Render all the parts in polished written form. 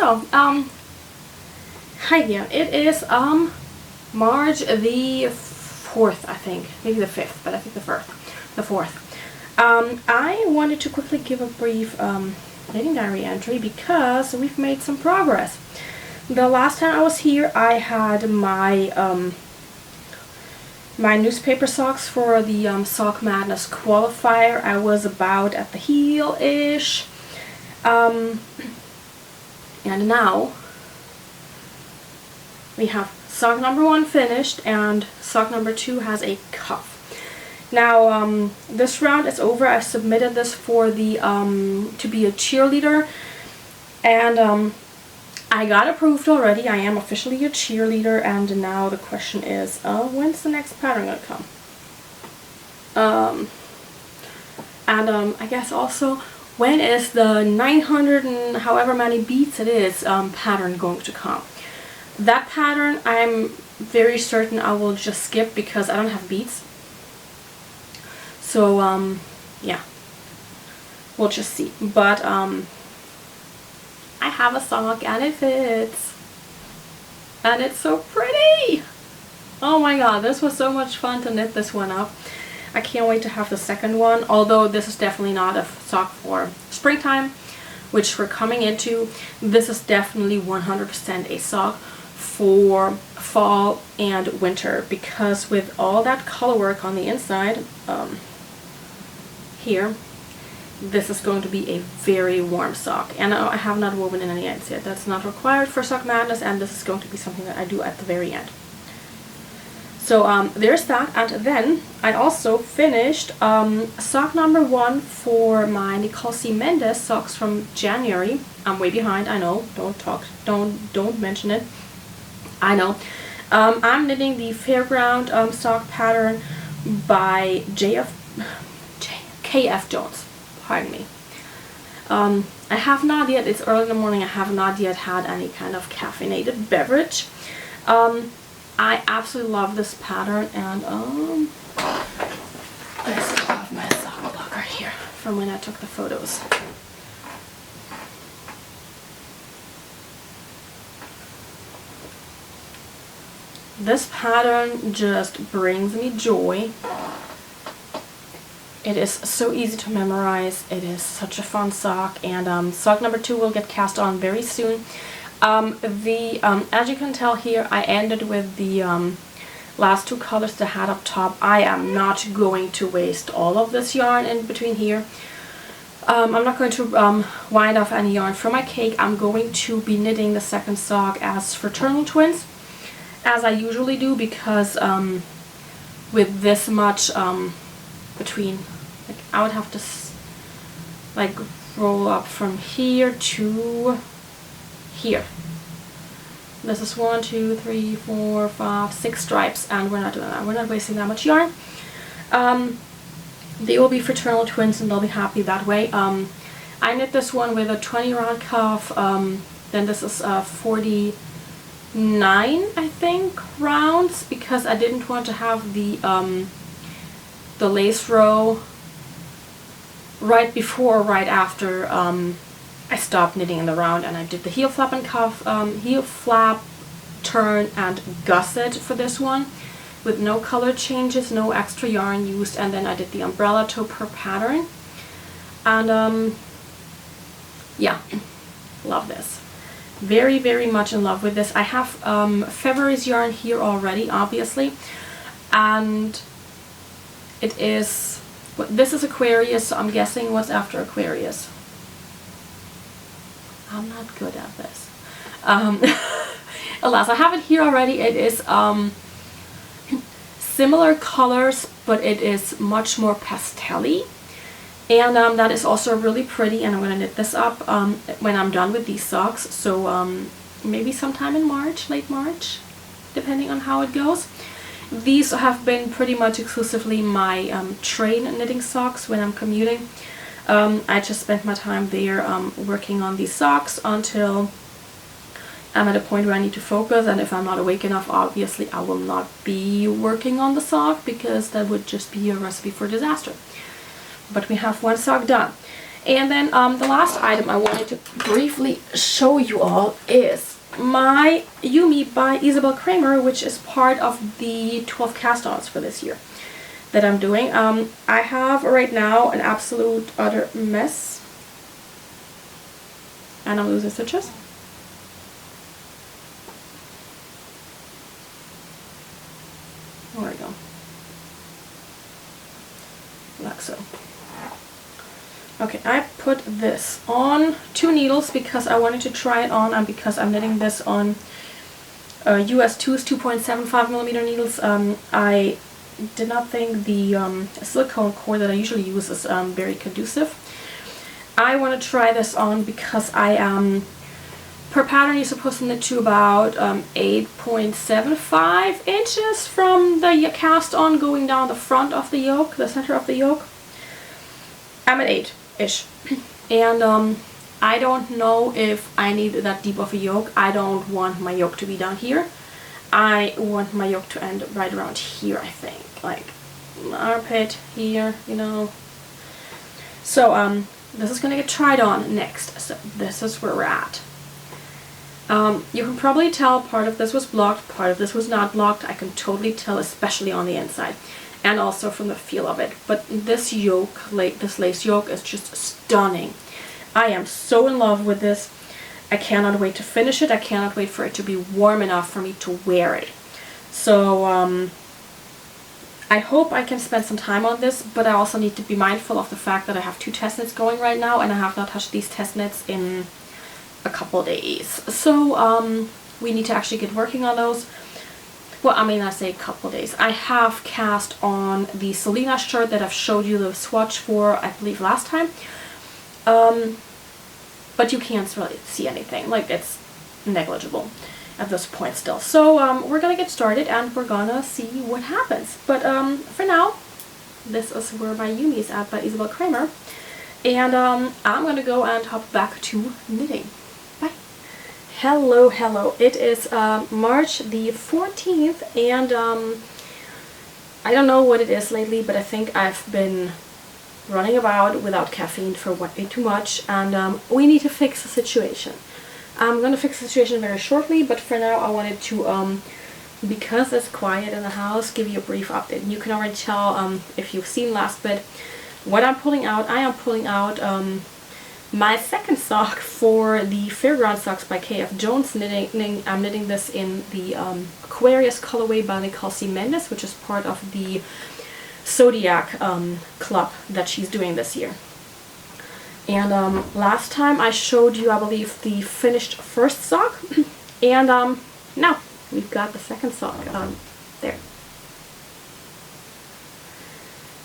So, hi there. It is March the 4th, I think. Maybe the 5th, but I think the 4th. I wanted to quickly give a brief knitting diary entry because we've made some progress. The last time I was here, I had my my newspaper socks for the Sock Madness qualifier. I was about at the heel-ish. And now we have sock number 1 finished and sock number 2 has a cuff. Now this round is over. I've submitted this for the to be a cheerleader, and I got approved already. I am officially a cheerleader, and now the question is, when's the next pattern gonna come? I guess also, when is the 900 and however many beats it is pattern going to come? That pattern I'm very certain I will just skip because I don't have beats. So yeah, we'll just see. But I have a sock and it fits, and it's so pretty. Oh my god, this was so much fun to knit this one up. I can't wait to have the second one, although this is definitely not a sock for springtime, which we're coming into. This is definitely 100% a sock for fall and winter, because with all that color work on the inside here, this is going to be a very warm sock. And I have not woven in any ends yet. That's not required for Sock Madness, and this is going to be something that I do at the very end. So there's that. And then I also finished sock number 1 for my Nicole C. Mendes socks from January. I'm way behind, I know. Don't mention it. I know. I'm knitting the Fairground sock pattern by KF Jones. Pardon me. I have not yet, it's early in the morning, I have not yet had any kind of caffeinated beverage. I absolutely love this pattern, and I still have my sock blocker here from when I took the photos. This pattern just brings me joy. It is so easy to memorize. It is such a fun sock, and sock number 2 will get cast on very soon. As you can tell here, I ended with the last 2 colors that I had up top. I am not going to waste all of this yarn in between here. I'm not going to wind off any yarn from my cake. I'm going to be knitting the second sock as fraternal twins, as I usually do, because with this much between, like, I would have to like roll up from here to here. This is 1, 2, 3, 4, 5, 6 stripes, and we're not doing that. We're not wasting that much yarn. They will be fraternal twins, and they'll be happy that way. I knit this one with a 20 round cuff. Then this is 49, I think, rounds, because I didn't want to have the lace row right before or right after I stopped knitting in the round, and I did the heel flap and cuff, heel flap, turn, and gusset for this one, with no color changes, no extra yarn used, and then I did the umbrella toe per pattern, and yeah, love this. Very, very much in love with this. I have February's yarn here already, obviously, and it is, this is Aquarius, so I'm guessing what's after Aquarius. I'm not good at this. Alas, I have it here already. It is similar colors, but it is much more pastel-y. And that is also really pretty, and I'm going to knit this up when I'm done with these socks. So maybe sometime in March, late March, depending on how it goes. These have been pretty much exclusively my train knitting socks when I'm commuting. I just spent my time there working on these socks until I'm at a point where I need to focus, and if I'm not awake enough, obviously I will not be working on the sock, because that would just be a recipe for disaster. But we have one sock done. And then the last item I wanted to briefly show you all is my Yume by Isabelle Kraemer, which is part of the 12 cast-ons for this year that I'm doing. I have right now an absolute utter mess, and I'm losing stitches. There we go. Like so. Okay, I put this on 2 needles because I wanted to try it on, and because I'm knitting this on US 2's 2.75mm needles. I did not think the silicone core that I usually use is very conducive. I want to try this on because I am, per pattern you're supposed to knit to about 8.75 inches from the cast on going down the front of the yoke, the center of the yoke. I'm at 8-ish. And I don't know if I need that deep of a yoke. I don't want my yoke to be down here. I want my yoke to end right around here, I think. Like armpit here, you know. So this is gonna get tried on next. So this is where we're at. You can probably tell part of this was blocked, part of this was not blocked. I can totally tell, especially on the inside, and also from the feel of it. But this yoke, this lace yoke, is just stunning. I am so in love with this. I cannot wait to finish it. I cannot wait for it to be warm enough for me to wear it. So I hope I can spend some time on this, but I also need to be mindful of the fact that I have 2 test knits going right now, and I have not touched these test knits in a couple days. So we need to actually get working on those. Well, I mean, I say a couple days. I have cast on the Selina shirt that I've showed you the swatch for, I believe, last time. But you can't really see anything. Like, it's negligible at this point still. So we're gonna get started and we're gonna see what happens. But for now, this is where my Yume is at by Isabelle Kraemer. And I'm gonna go and hop back to knitting. Bye. Hello, hello. It is March the 14th, and I don't know what it is lately, but I think I've been running about without caffeine for way too much, and we need to fix the situation. I'm gonna fix the situation very shortly, but for now I wanted to, because it's quiet in the house, give you a brief update. And you can already tell, if you've seen last bit, what I'm pulling out. I am pulling out my second sock for the Fairground socks by KF Jones. I'm knitting this in the Aquarius colorway by Nicole C. Mendes, which is part of the Zodiac club that she's doing this year. And last time I showed you, I believe, the finished first sock, and now we've got the second sock there.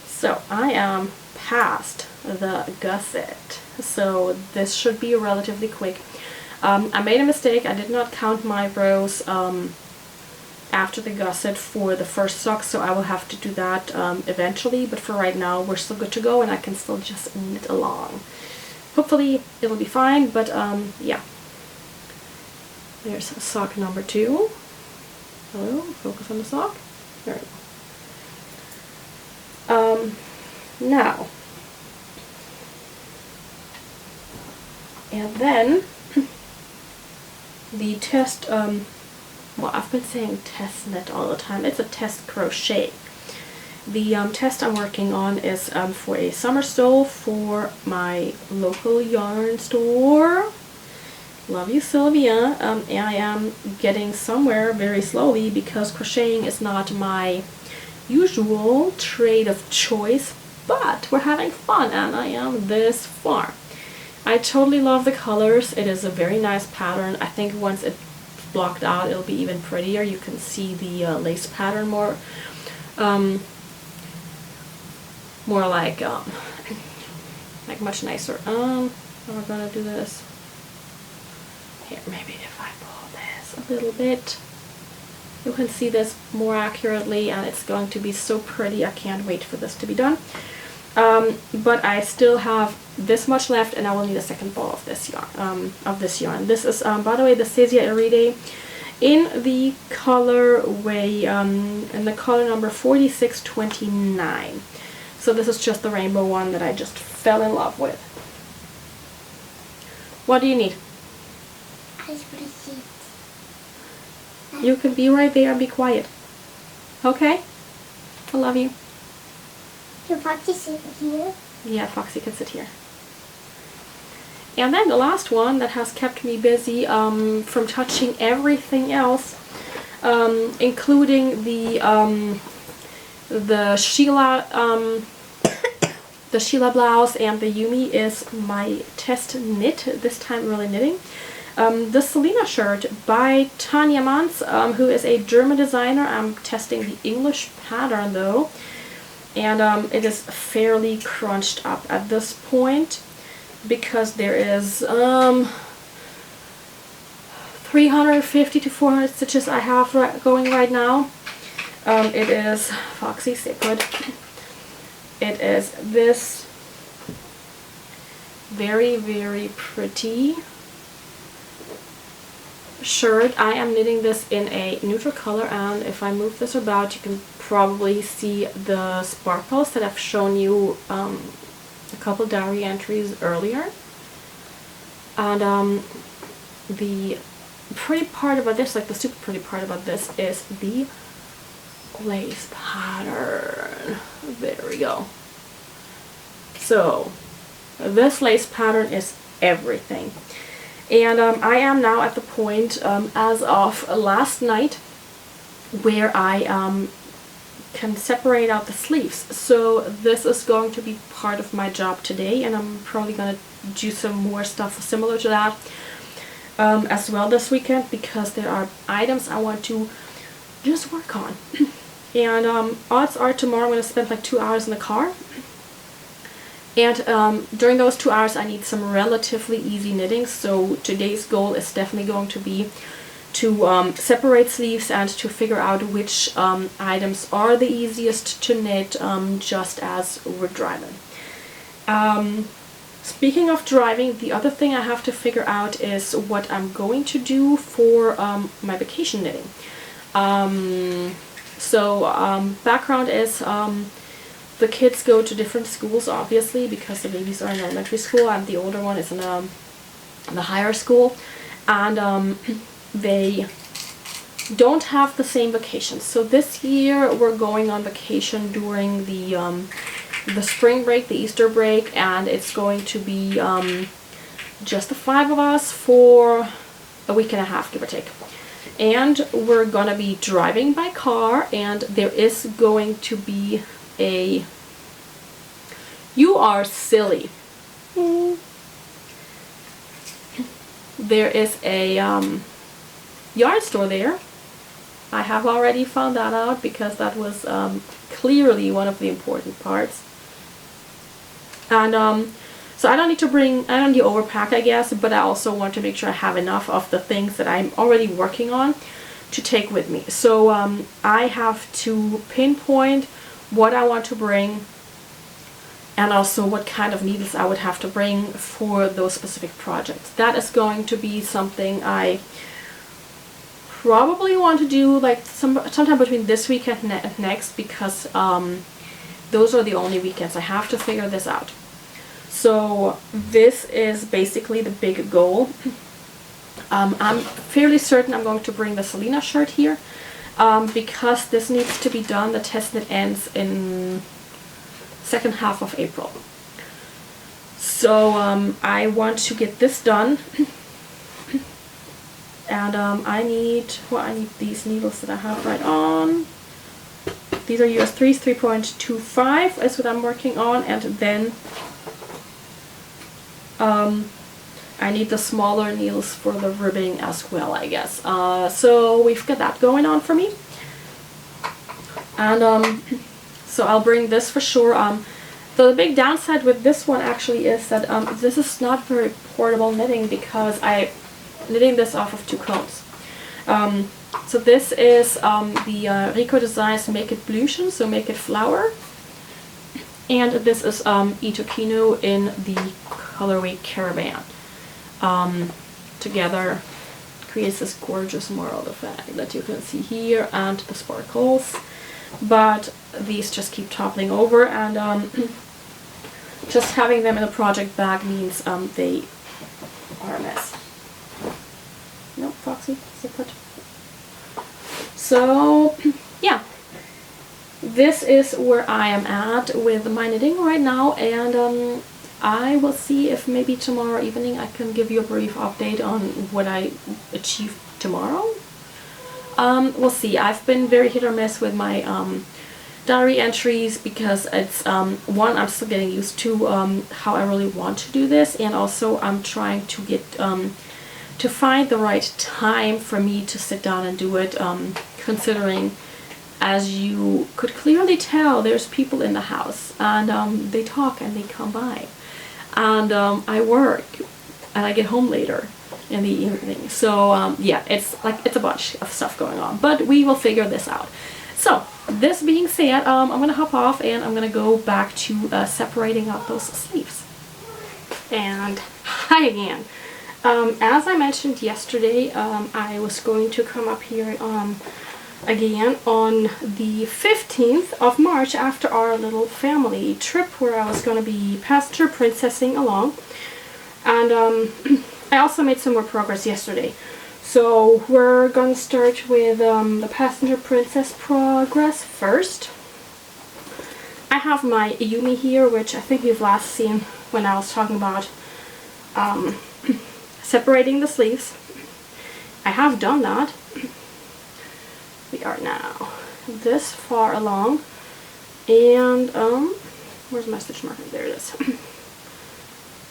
So I am past the gusset, so this should be relatively quick. I made a mistake. I did not count my rows after the gusset for the first sock, so I will have to do that eventually, but for right now we're still good to go, and I can still just knit along. Hopefully it'll be fine, but yeah. There's sock number 2. Hello, focus on the sock. There we go. Now, and then the test, well, I've been saying test knit all the time. It's a test crochet. The test I'm working on is for a summer stole for my local yarn store. Love you, Sylvia. And I am getting somewhere very slowly because crocheting is not my usual trade of choice, but we're having fun and I am this far. I totally love the colors. It is a very nice pattern. I think once it's blocked out it'll be even prettier. You can see the lace pattern more like much nicer. How am I gonna do this? Here, maybe if I pull this a little bit, you can see this more accurately, and it's going to be so pretty. I can't wait for this to be done. But I still have this much left, and I will need a second ball of this yarn. This is, by the way, the Cesia Iride in the colorway, in the color number 4629. So this is just the rainbow one that I just fell in love with. What do you need? I just want to sit. You can be right there and be quiet. Okay? I love you. Can Foxy sit here? Yeah, Foxy can sit here. And then the last one that has kept me busy from touching everything else, including the Sheila blouse and the Yume, is my test knit. This time really knitting. The Selina Shirt by Tanja Manz, who is a German designer. I'm testing the English pattern though, and it is fairly crunched up at this point because there is 350 to 400 stitches I have going right now. It is Foxy, stay put. It is this very, very pretty shirt. I am knitting this in a neutral color, and if I move this about you can probably see the sparkles that I've shown you a couple diary entries earlier. And the pretty part about this, like the super pretty part about this, is the lace pattern. There we go. So this lace pattern is everything. And I am now at the point, as of last night, where I can separate out the sleeves. So this is going to be part of my job today, and I'm probably going to do some more stuff similar to that as well this weekend, because there are items I want to just work on. And odds are tomorrow I'm going to spend like 2 hours in the car. And during those 2 hours I need some relatively easy knitting, so today's goal is definitely going to be to separate sleeves and to figure out which items are the easiest to knit just as we're driving. Speaking of driving, the other thing I have to figure out is what I'm going to do for my vacation knitting. Background is the kids go to different schools, obviously, because the babies are in elementary school and the older one is in the higher school, and they don't have the same vacations. So this year we're going on vacation during the spring break, the Easter break, and it's going to be just the 5 of us for a week and a half, give or take. And we're gonna be driving by car, and there is going to be a... You are silly. There is a yard store there. I have already found that out because that was clearly one of the important parts. And so I don't need to overpack, I guess, but I also want to make sure I have enough of the things that I'm already working on to take with me. So I have to pinpoint what I want to bring, and also what kind of needles I would have to bring for those specific projects. That is going to be something I probably want to do like sometime between this weekend and next, because those are the only weekends I have to figure this out. So this is basically the big goal. I'm fairly certain I'm going to bring the Selina Shirt here, because this needs to be done. The test knit ends in second half of April. So I want to get this done. And I need these needles that I have right on. These are US 3s, 3.25 is what I'm working on, and then I need the smaller needles for the ribbing as well, I guess. So we've got that going on for me. And so I'll bring this for sure. The big downside with this one actually is that this is not very portable knitting, because I'm knitting this off of 2 cones. So this is the Rico Designs Make It Blution, so Make It Flower. And this is Itokino in the colorway Caravan. Together creates this gorgeous moral effect that you can see here, and the sparkles. But these just keep toppling over, and just having them in a project bag means they are a mess. Nope, Foxy, stay put. So, yeah. This is where I am at with my knitting right now, and I will see if maybe tomorrow evening I can give you a brief update on what I achieved tomorrow. We'll see. I've been very hit or miss with my diary entries because it's one, I'm still getting used to how I really want to do this, and also I'm trying to get to find the right time for me to sit down and do it, considering, as you could clearly tell, there's people in the house, and they talk and they come by, and I work and I get home later in the evening. So yeah, it's a bunch of stuff going on, but we will figure this out. So this being said, I'm gonna hop off and I'm gonna go back to separating out those sleeves. And hi again. As I mentioned yesterday, I was going to come up here again on the 15th of March after our little family trip where I was going to be passenger princessing along. And I also made some more progress yesterday. So we're going to start with the passenger princess progress first. I have my Yume here, which I think you've last seen when I was talking about separating the sleeves. I have done that. We are now this far along, and where's my stitch marker? There it is.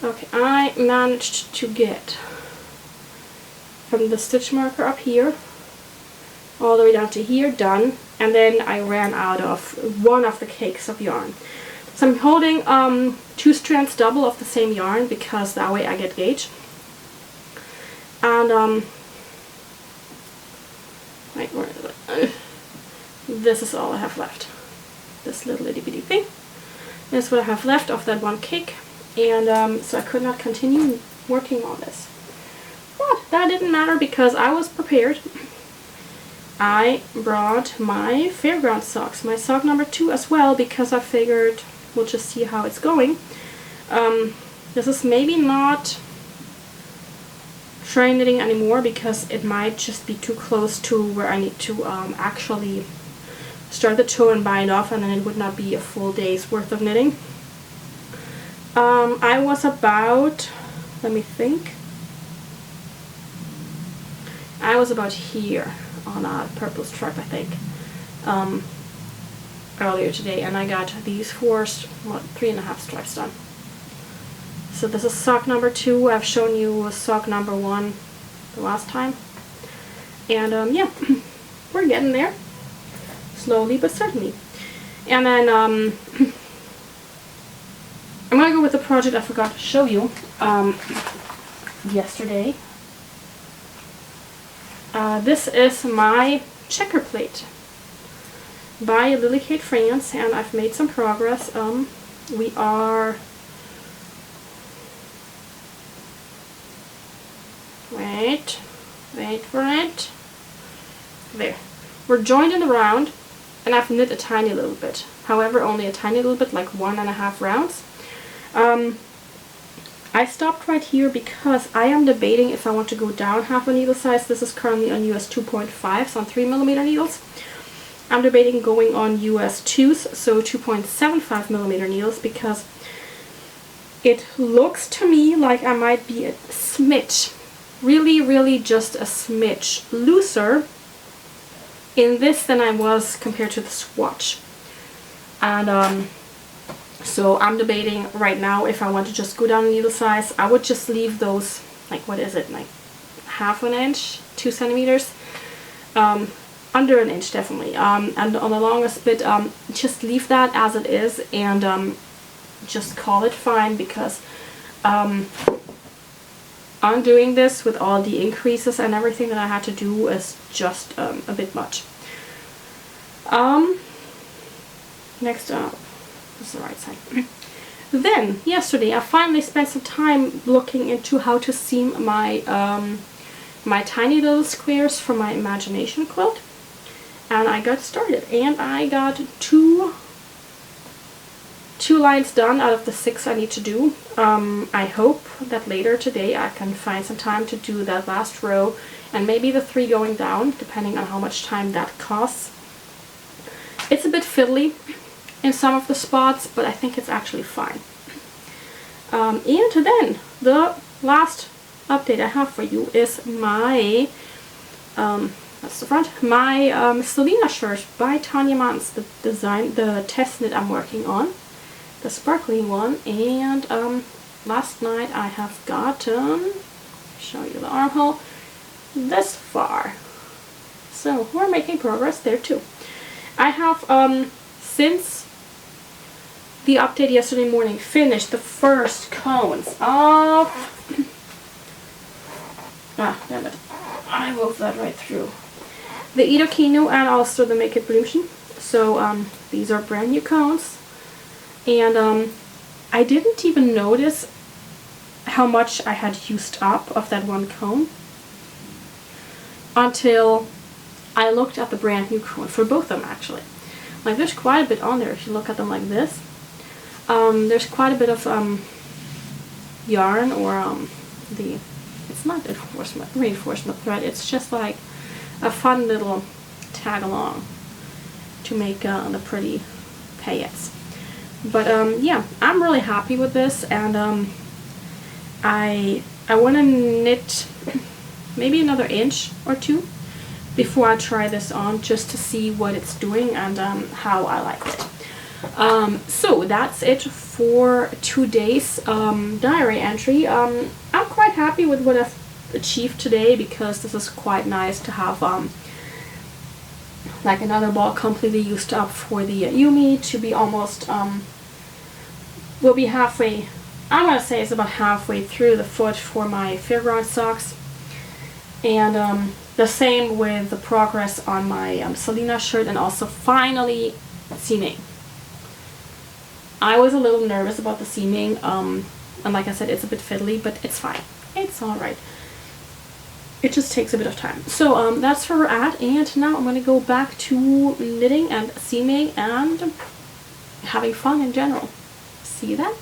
Okay, I managed to get from the stitch marker up here all the way down to here, done, and then I ran out of one of the cakes of yarn. So I'm holding 2 strands double of the same yarn because that way I get gauge. And wait, where is it? This is all I have left. This little itty bitty thing. That's what I have left of that one cake. And so I could not continue working on this. But that didn't matter because I was prepared. I brought my Fairground socks, my sock number 2 as well, because I figured we'll just see how it's going. This is maybe not try knitting anymore because it might just be too close to where I need to actually start the toe and bind off, and then it would not be a full day's worth of knitting. I was about, let me think, I was about here on a purple stripe, I think, earlier today, and I got these 3.5 stripes done. So this is sock number 2. I've shown you sock number 1 the last time. And yeah, we're getting there. Slowly but certainly. And then I'm going to go with the project I forgot to show you yesterday. This is my Checkerplate by Lily Kate France, and I've made some progress. We are... Wait for it. There. We're joined in the round, and I've knit a tiny little bit. However, only a tiny little bit, like 1.5 rounds. I stopped right here because I am debating if I want to go down half a needle size. This is currently on US 2.5, so on 3mm needles. I'm debating going on US 2s, so 2.75mm needles, because it looks to me like I might be a smidge, really just a smidge looser in this than I was compared to the swatch. And so I'm debating right now if I want to just go down a needle size. I would just leave those, like, what is it, like half an inch, 2 centimeters, under an inch definitely, and on the longest bit, just leave that as it is, and just call it fine, because undoing this with all the increases and everything that I had to do is just a bit much. Next up, this is the right side. Then yesterday I finally spent some time looking into how to seam my my tiny little squares for my imagination quilt, and I got started, and I got 2 2 lines done out of the 6 I need to do. I hope that later today I can find some time to do that last row and maybe the 3 going down, depending on how much time that costs. It's a bit fiddly in some of the spots, but I think it's actually fine. And then the last update I have for you is my that's the front, my Selina Shirt by Tanja Manz, the test knit I'm working on, the sparkly one. And last night I have gotten, show you the armhole, this far, so we're making progress there too. I have since the update yesterday morning finished the first cones of damn it, I wove that right through, the Idokinu and also the Make It Blümchen. So these are brand new cones, and I didn't even notice how much I had used up of that one cone until I looked at the brand new cone for both of them actually. Like, there's quite a bit on there if you look at them like this. There's quite a bit of yarn, or it's not reinforcement thread, it's just like a fun little tag along to make the pretty paillettes. But yeah, I'm really happy with this, and I want to knit maybe another inch or 2 before I try this on, just to see what it's doing and how I like it. So that's it for today's diary entry. I'm quite happy with what I've achieved today, because this is quite nice to have like another ball completely used up for the Yume to be almost will be halfway. I'm gonna say it's about halfway through the foot for my Fairground socks, and the same with the progress on my Selina Shirt, and also finally seaming. I was a little nervous about the seaming, and like I said, it's a bit fiddly, but it's fine. It's alright. It just takes a bit of time. So that's where we're at, and now I'm going to go back to knitting and seaming and having fun in general. See you then.